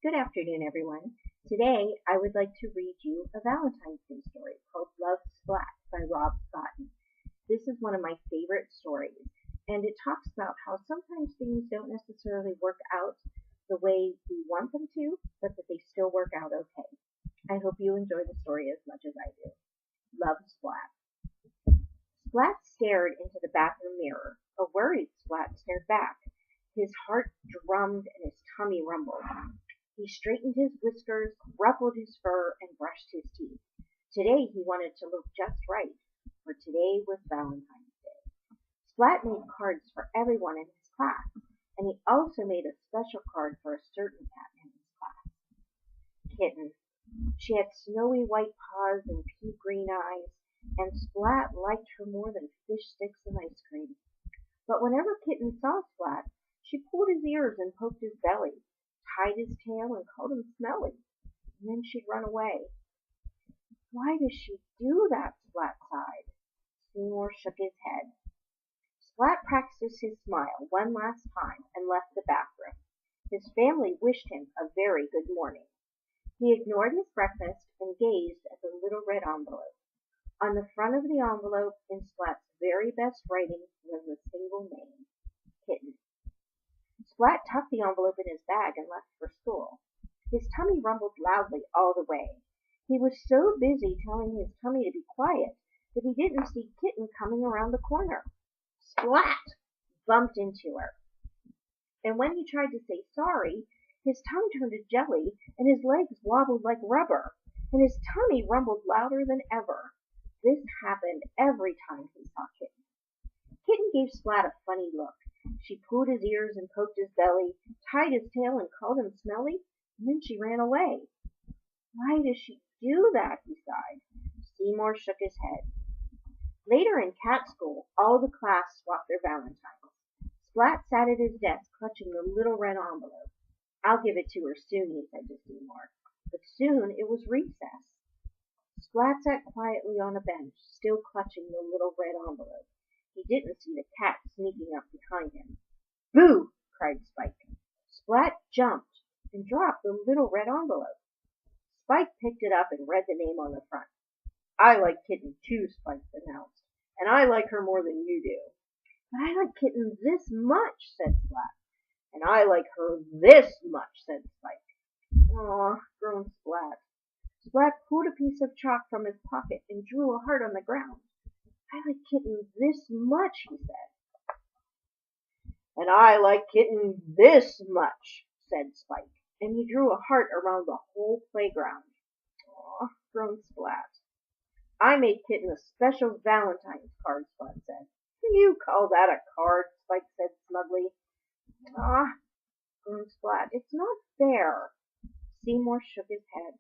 Good afternoon, everyone. Today, I would like to read you a Valentine's Day story called Love Splat by Scotton. This is one of my favorite stories, and it talks about how sometimes things don't necessarily work out the way we want them to, but that they still work out okay. I hope you enjoy the story as much as I do. Love Splat. Splat stared into the bathroom mirror. A worried Splat stared back. His heart drummed and his tummy rumbled. He straightened his whiskers, ruffled his fur, and brushed his teeth. Today he wanted to look just right, for today was Valentine's Day. Splat made cards for everyone in his class, and he also made a special card for a certain cat in his class. Kitten. She had snowy white paws and pea green eyes, and Splat liked her more than fish sticks and ice cream. But whenever Kitten saw Splat, she pulled his ears and poked his belly, tied his tail and called him smelly, and then she'd run away. Why does she do that? Splat sighed. Seymour shook his head. Splat practiced his smile one last time and left the bathroom. His family wished him a very good morning. He ignored his breakfast and gazed at the little red envelope. On the front of the envelope, in Splat's very best writing, was a single name, Kitten. Splat tucked the envelope in his bag and left for school. His tummy rumbled loudly all the way. He was so busy telling his tummy to be quiet that he didn't see Kitten coming around the corner. Splat! Bumped into her. And when he tried to say sorry, his tongue turned to jelly and his legs wobbled like rubber, and his tummy rumbled louder than ever. This happened every time he saw Kitten. Kitten gave Splat a funny look. She pulled his ears and poked his belly, tied his tail and called him smelly, and then she ran away. Why does she do that? He sighed. Seymour shook his head. Later in cat school, all the class swapped their valentines. Splat sat at his desk clutching the little red envelope. I'll give it to her soon, he said to Seymour. But soon it was recess. Splat sat quietly on a bench, still clutching the little red envelope. He didn't see the cat sneaking up behind him. Boo! Cried Spike. Splat jumped and dropped the little red envelope. Spike picked it up and read the name on the front. I like Kitten too, Spike announced, and I like her more than you do. But I like Kitten this much, said Splat. And I like her this much, said Spike. Aw, groaned Splat. Splat pulled a piece of chalk from his pocket and drew a heart on the ground. I like Kitten this much, he said. And I like Kitten this much, said Spike, and he drew a heart around the whole playground. Aw, groaned Splat. I made Kitten a special Valentine's card, Splat said. Do you call that a card? Spike said smugly. Ah, groaned Splat, it's not fair. Seymour shook his head.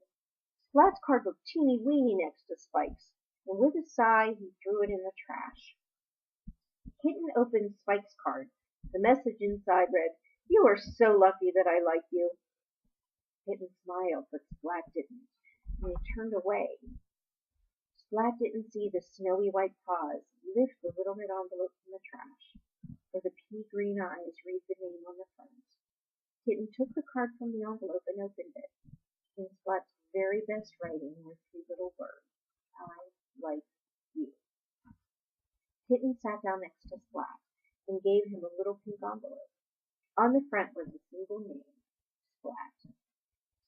Splat's card looked teeny-weeny next to Spike's, and with a sigh he threw it in the trash. Kitten opened Spike's card. The message inside read, You are so lucky that I like you. Kitten smiled, but Splat didn't, and he turned away. Splat didn't see the snowy white paws lift the little red envelope from the trash, or the pea-green eyes read the name on the front. Kitten took the card from the envelope and opened it. In Splat's very best writing were three little words. I like you. Kitten sat down next to Splat and gave him a little pink envelope. On the front was a single name, Splat.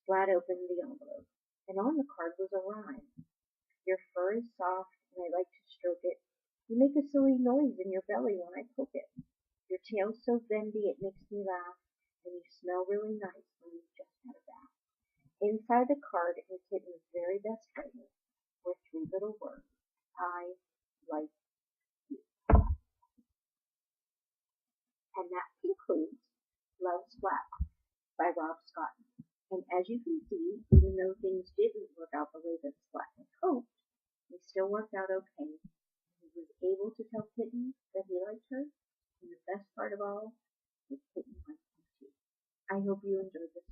Splat opened the envelope, and on the card was a rhyme. Your fur is soft, and I like to stroke it. You make a silly noise in your belly when I poke it. Your tail's so bendy it makes me laugh, and you smell really nice when you've just had a bath. Inside the card, in Kitten's very best writing, were three little words. I like you. And that concludes Love Splat by Scotton. And as you can see, even though things didn't work out the way that Splat had hoped, they still worked out okay. He was able to tell Kitten that he liked her, and the best part of all is Kitten liked him too. I hope you enjoyed this